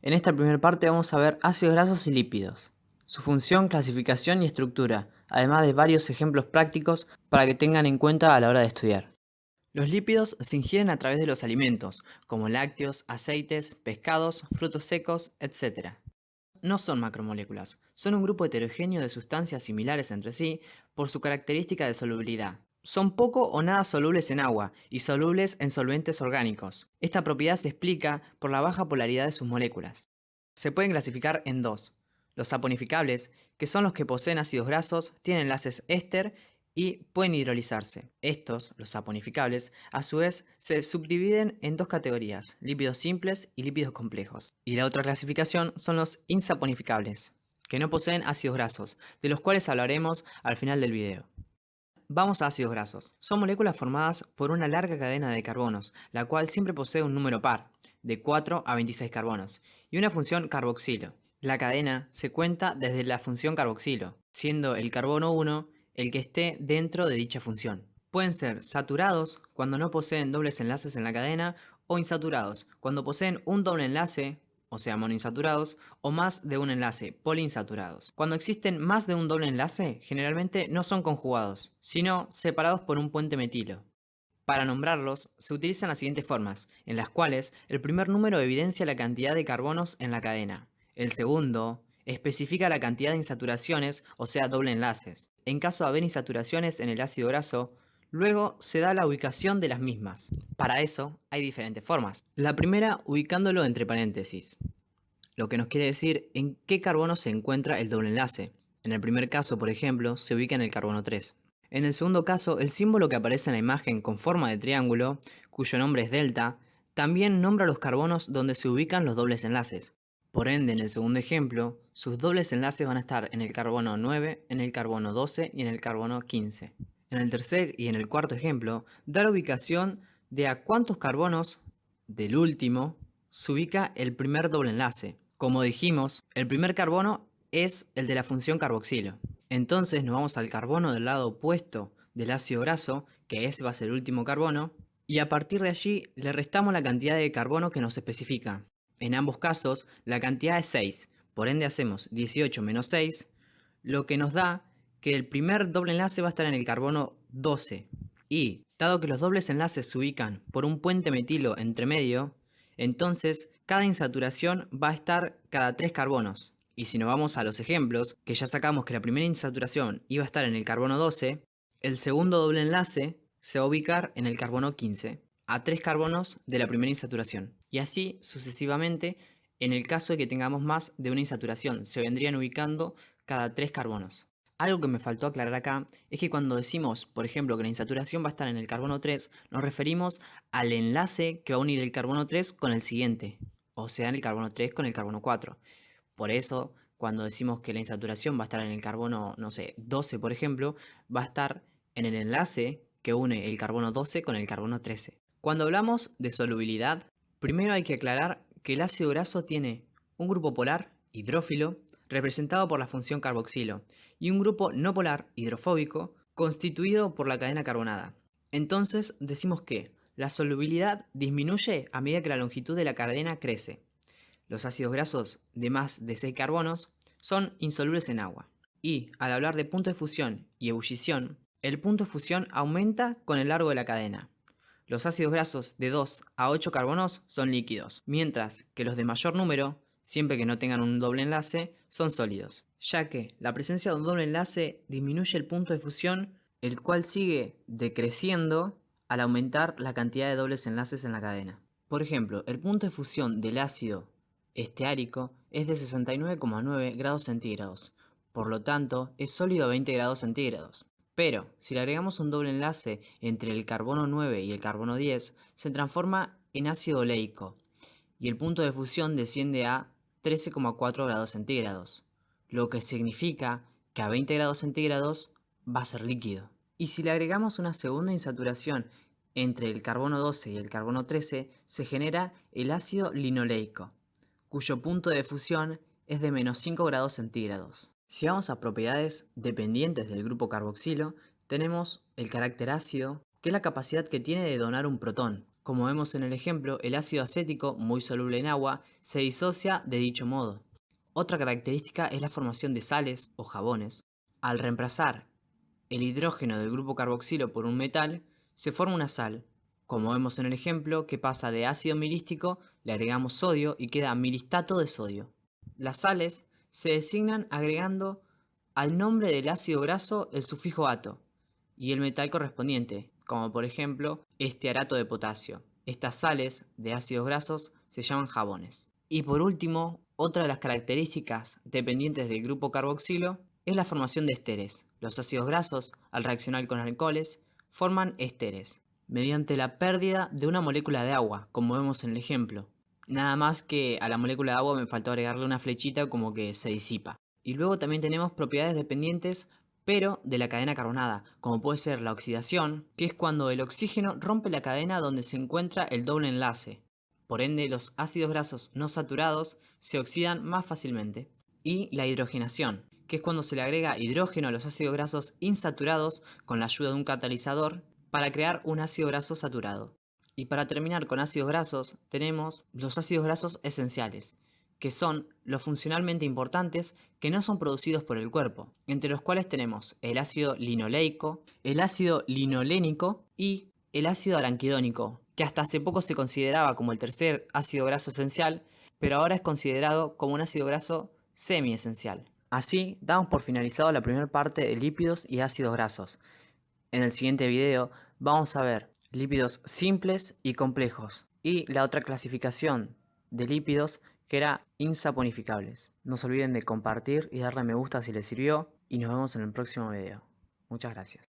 En esta primera parte vamos a ver ácidos grasos y lípidos, su función, clasificación y estructura, además de varios ejemplos prácticos para que tengan en cuenta a la hora de estudiar. Los lípidos se ingieren a través de los alimentos, como lácteos, aceites, pescados, frutos secos, etc. No son macromoléculas, son un grupo heterogéneo de sustancias similares entre sí por su característica de solubilidad. Son poco o nada solubles en agua y solubles en solventes orgánicos. Esta propiedad se explica por la baja polaridad de sus moléculas. Se pueden clasificar en dos. Los saponificables, que son los que poseen ácidos grasos, tienen enlaces éster y pueden hidrolizarse. Estos, los saponificables, a su vez se subdividen en dos categorías, lípidos simples y lípidos complejos. Y la otra clasificación son los insaponificables, que no poseen ácidos grasos, de los cuales hablaremos al final del video. Vamos a ácidos grasos. Son moléculas formadas por una larga cadena de carbonos, la cual siempre posee un número par, de 4 a 26 carbonos, y una función carboxilo. La cadena se cuenta desde la función carboxilo, siendo el carbono 1 el que esté dentro de dicha función. Pueden ser saturados cuando no poseen dobles enlaces en la cadena o insaturados cuando poseen un doble enlace, o sea monoinsaturados, o más de un enlace, poliinsaturados. Cuando existen más de un doble enlace, generalmente no son conjugados, sino separados por un puente metilo. Para nombrarlos, se utilizan las siguientes formas, en las cuales el primer número evidencia la cantidad de carbonos en la cadena. El segundo especifica la cantidad de insaturaciones, o sea, doble enlaces. En caso de haber insaturaciones en el ácido graso, luego se da la ubicación de las mismas. Para eso hay diferentes formas. La primera, ubicándolo entre paréntesis, lo que nos quiere decir en qué carbono se encuentra el doble enlace. En el primer caso, por ejemplo, se ubica en el carbono 3. En el segundo caso, el símbolo que aparece en la imagen con forma de triángulo, cuyo nombre es delta, también nombra los carbonos donde se ubican los dobles enlaces. Por ende, en el segundo ejemplo, sus dobles enlaces van a estar en el carbono 9, en el carbono 12 y en el carbono 15. En el tercer y en el cuarto ejemplo, da la ubicación de a cuántos carbonos del último se ubica el primer doble enlace. Como dijimos, el primer carbono es el de la función carboxilo. Entonces nos vamos al carbono del lado opuesto del ácido graso, que ese va a ser el último carbono, y a partir de allí le restamos la cantidad de carbono que nos especifica. En ambos casos, la cantidad es 6, por ende hacemos 18 menos 6, lo que nos da que el primer doble enlace va a estar en el carbono 12. Y, dado que los dobles enlaces se ubican por un puente metilo entre medio, entonces cada insaturación va a estar cada 3 carbonos. Y si nos vamos a los ejemplos, que ya sacamos que la primera insaturación iba a estar en el carbono 12, el segundo doble enlace se va a ubicar en el carbono 15, a 3 carbonos de la primera insaturación. Y así sucesivamente, en el caso de que tengamos más de una insaturación, se vendrían ubicando cada 3 carbonos. Algo que me faltó aclarar acá es que cuando decimos, por ejemplo, que la insaturación va a estar en el carbono 3, nos referimos al enlace que va a unir el carbono 3 con el siguiente, o sea, en el carbono 3 con el carbono 4. Por eso, cuando decimos que la insaturación va a estar en el carbono, no sé, 12, por ejemplo, va a estar en el enlace que une el carbono 12 con el carbono 13. Cuando hablamos de solubilidad, primero hay que aclarar que el ácido graso tiene un grupo polar, hidrófilo, representado por la función carboxilo, y un grupo no polar, hidrofóbico, constituido por la cadena carbonada. Entonces decimos que la solubilidad disminuye a medida que la longitud de la cadena crece. Los ácidos grasos de más de 6 carbonos son insolubles en agua. Y al hablar de punto de fusión y ebullición, el punto de fusión aumenta con el largo de la cadena. Los ácidos grasos de 2 a 8 carbonos son líquidos, mientras que los de mayor número, siempre que no tengan un doble enlace, son sólidos, ya que la presencia de un doble enlace disminuye el punto de fusión, el cual sigue decreciendo al aumentar la cantidad de dobles enlaces en la cadena. Por ejemplo, el punto de fusión del ácido esteárico es de 69,9 grados centígrados, por lo tanto es sólido a 20 grados centígrados. Pero, si le agregamos un doble enlace entre el carbono 9 y el carbono 10, se transforma en ácido oleico y el punto de fusión desciende a 13,4 grados centígrados, lo que significa que a 20 grados centígrados va a ser líquido. Y si le agregamos una segunda insaturación entre el carbono 12 y el carbono 13, se genera el ácido linoleico, cuyo punto de fusión es de menos 5 grados centígrados. Si vamos a propiedades dependientes del grupo carboxilo, tenemos el carácter ácido, que es la capacidad que tiene de donar un protón, Como vemos en el ejemplo, el ácido acético, muy soluble en agua, se disocia de dicho modo. Otra característica es la formación de sales o jabones. Al reemplazar el hidrógeno del grupo carboxilo por un metal, se forma una sal. Como vemos en el ejemplo, que pasa de ácido milístico, le agregamos sodio y queda milistato de sodio. Las sales se designan agregando al nombre del ácido graso el sufijo ato y el metal correspondiente, como por ejemplo estearato de potasio. Estas sales de ácidos grasos se llaman jabones. Y por último, otra de las características dependientes del grupo carboxilo es la formación de esteres. Los ácidos grasos, al reaccionar con alcoholes, forman esteres, mediante la pérdida de una molécula de agua, como vemos en el ejemplo. Nada más que a la molécula de agua me faltó agregarle una flechita como que se disipa. Y luego también tenemos propiedades dependientes pero de la cadena carbonada, como puede ser la oxidación, que es cuando el oxígeno rompe la cadena donde se encuentra el doble enlace. Por ende, los ácidos grasos no saturados se oxidan más fácilmente. Y la hidrogenación, que es cuando se le agrega hidrógeno a los ácidos grasos insaturados con la ayuda de un catalizador para crear un ácido graso saturado. Y para terminar con ácidos grasos, tenemos los ácidos grasos esenciales, que son los funcionalmente importantes que no son producidos por el cuerpo, entre los cuales tenemos el ácido linoleico, el ácido linolénico y el ácido araquidónico, que hasta hace poco se consideraba como el tercer ácido graso esencial, pero ahora es considerado como un ácido graso semiesencial. Así, damos por finalizado la primera parte de lípidos y ácidos grasos. En el siguiente video vamos a ver lípidos simples y complejos y la otra clasificación de lípidos que era insaponificables. No se olviden de compartir y darle me gusta si les sirvió y nos vemos en el próximo video. Muchas gracias.